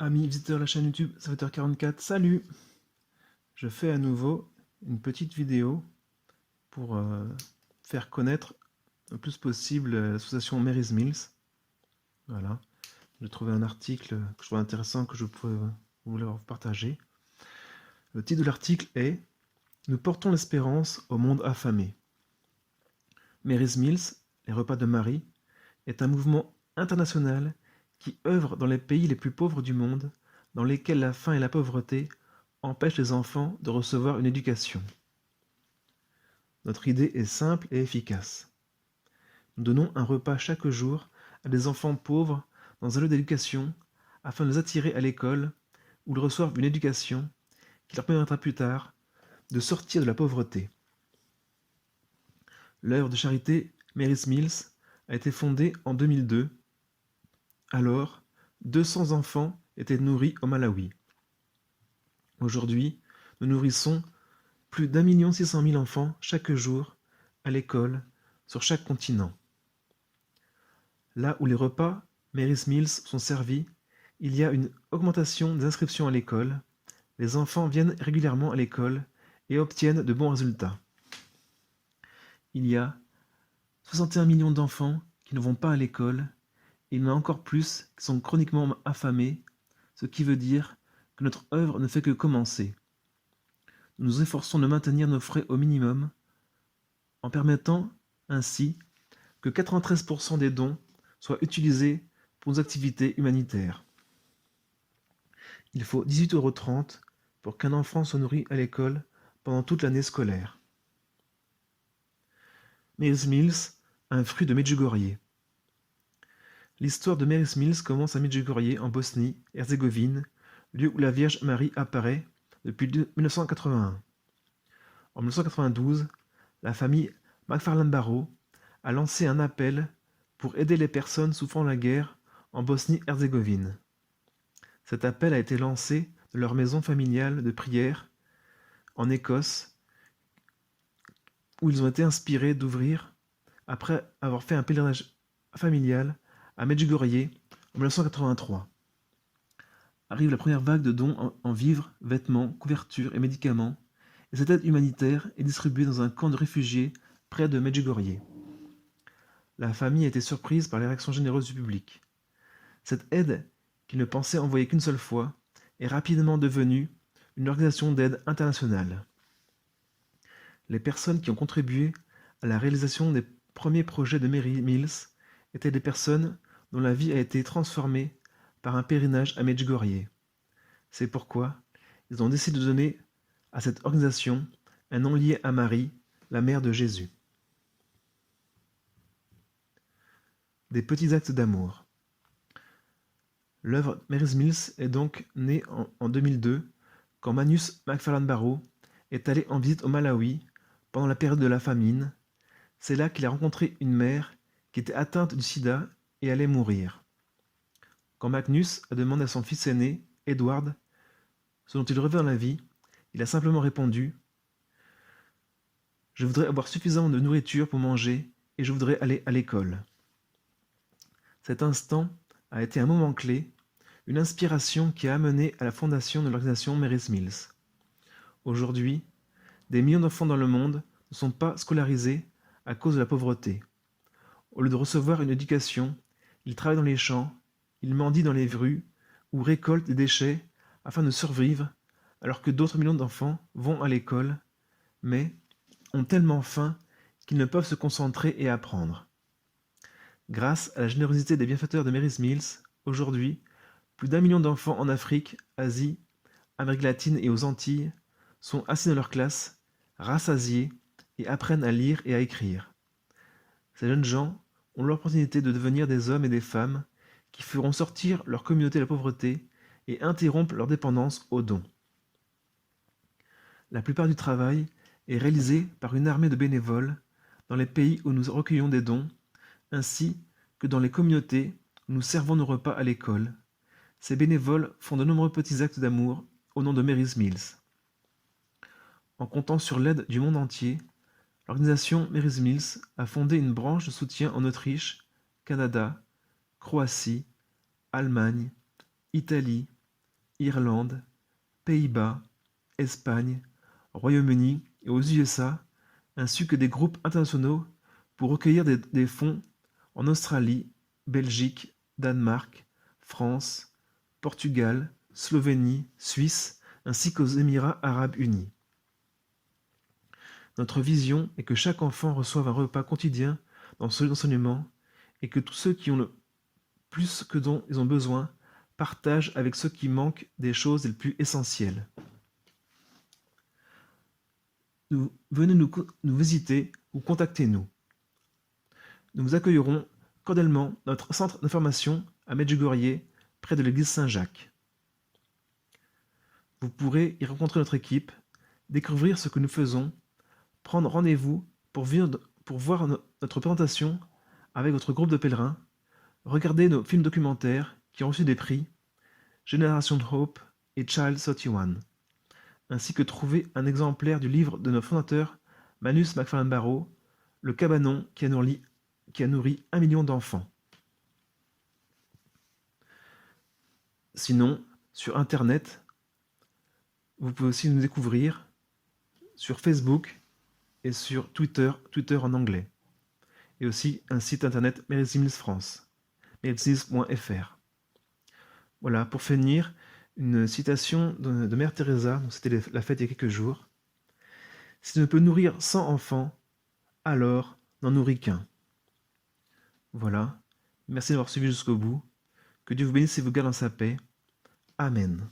Amis visiteurs de la chaîne YouTube Salvateur44, salut! Je fais à nouveau une petite vidéo pour faire connaître le plus possible l'association Mary's Mills. Voilà, j'ai trouvé un article que je trouve intéressant que je pourrais vous partager. Le titre de l'article est « Nous portons l'espérance au monde affamé ». Mary's Mills, les repas de Marie, est un mouvement international qui œuvre dans les pays les plus pauvres du monde, dans lesquels la faim et la pauvreté empêchent les enfants de recevoir une éducation. Notre idée est simple et efficace. Nous donnons un repas chaque jour à des enfants pauvres dans un lieu d'éducation afin de les attirer à l'école où ils reçoivent une éducation qui leur permettra plus tard de sortir de la pauvreté. L'œuvre de charité Mary's Mills a été fondée en 2002. Alors, 200 enfants étaient nourris au Malawi. Aujourd'hui, nous nourrissons plus d'1,6 million enfants chaque jour à l'école sur chaque continent. Là où les repas Mary's Mills sont servis, il y a une augmentation des inscriptions à l'école. Les enfants viennent régulièrement à l'école et obtiennent de bons résultats. Il y a 61 millions d'enfants qui ne vont pas à l'école et il y en a encore plus qui sont chroniquement affamés, ce qui veut dire que notre œuvre ne fait que commencer. Nous nous efforçons de maintenir nos frais au minimum en permettant ainsi que 93% des dons soient utilisés pour nos activités humanitaires. Il faut 18,30 € pour qu'un enfant soit nourri à l'école pendant toute l'année scolaire. Mary's Mills, un fruit de Medjugorje. L'histoire de Mary's Mills commence à Medjugorje en Bosnie-Herzégovine, lieu où la Vierge Marie apparaît depuis 1981. En 1992, la famille McFarlane Barrow a lancé un appel pour aider les personnes souffrant de la guerre en Bosnie-Herzégovine. Cet appel a été lancé de leur maison familiale de prière en Écosse, où ils ont été inspirés d'ouvrir après avoir fait un pèlerinage familial à Medjugorje en 1983. Arrive la première vague de dons en vivres, vêtements, couvertures et médicaments, et cette aide humanitaire est distribuée dans un camp de réfugiés près de Medjugorje. La famille a été surprise par les réactions généreuses du public. Cette aide, qu'ils ne pensaient envoyer qu'une seule fois, est rapidement devenue une organisation d'aide internationale. Les personnes qui ont contribué à la réalisation des premiers projets de Mary's Mills étaient des personnes dont la vie a été transformée par un pèlerinage à Medjugorje. C'est pourquoi ils ont décidé de donner à cette organisation un nom lié à Marie, la mère de Jésus. Des petits actes d'amour. L'œuvre Mary's Mills est donc née en 2002, quand Manus McFarlane Barrow est allé en visite au Malawi pendant la période de la famine. C'est là qu'il a rencontré une mère qui était atteinte du sida et allait mourir. Quand Magnus a demandé à son fils aîné, Edward, ce dont il rêvait dans la vie, il a simplement répondu « Je voudrais avoir suffisamment de nourriture pour manger et je voudrais aller à l'école. » Cet instant a été un moment clé, une inspiration qui a amené à la fondation de l'organisation Mary's Mills. Aujourd'hui, des millions d'enfants dans le monde ne sont pas scolarisés à cause de la pauvreté. Au lieu de recevoir une éducation, ils travaillent dans les champs, ils mendient dans les rues ou récoltent des déchets afin de survivre, alors que d'autres millions d'enfants vont à l'école, mais ont tellement faim qu'ils ne peuvent se concentrer et apprendre. Grâce à la générosité des bienfaiteurs de Mary's Mills, aujourd'hui, plus d'1 million d'enfants en Afrique, Asie, Amérique latine et aux Antilles sont assis dans leur classe, rassasiés et apprennent à lire et à écrire. Ces jeunes gens ont l'opportunité de devenir des hommes et des femmes qui feront sortir leur communauté de la pauvreté et interrompre leur dépendance aux dons. La plupart du travail est réalisé par une armée de bénévoles dans les pays où nous recueillons des dons, ainsi que dans les communautés où nous servons nos repas à l'école. Ces bénévoles font de nombreux petits actes d'amour au nom de Mary's Mills. En comptant sur l'aide du monde entier, l'organisation Mary's Mills a fondé une branche de soutien en Autriche, Canada, Croatie, Allemagne, Italie, Irlande, Pays-Bas, Espagne, Royaume-Uni et aux USA, ainsi que des groupes internationaux pour recueillir des fonds en Australie, Belgique, Danemark, France, Portugal, Slovénie, Suisse, ainsi qu'aux Émirats arabes unis. Notre vision est que chaque enfant reçoive un repas quotidien dans ce enseignement et que tous ceux qui ont le plus que dont ils ont besoin partagent avec ceux qui manquent des choses les plus essentielles. Venez nous visiter ou contactez-nous. Nous vous accueillerons cordialement dans notre centre d'information à Medjugorje, près de l'église Saint-Jacques. Vous pourrez y rencontrer notre équipe, découvrir ce que nous faisons, prendre rendez-vous pour voir notre présentation avec votre groupe de pèlerins, regarder nos films documentaires qui ont reçu des prix, Generation Hope et Child 31, ainsi que trouver un exemplaire du livre de notre fondateur Manus McFarlane Barrow, Le cabanon qui a nourri 1 million d'enfants. Sinon, sur Internet, vous pouvez aussi nous découvrir sur Facebook et sur Twitter en anglais, et aussi un site internet Mérésims France, mérésims.fr. Voilà, pour finir, une citation de Mère Teresa, c'était la fête il y a quelques jours. « Si tu ne peux nourrir 100 enfants, alors n'en nourris qu'un. » Voilà, merci d'avoir suivi jusqu'au bout. Que Dieu vous bénisse et vous garde dans sa paix. Amen.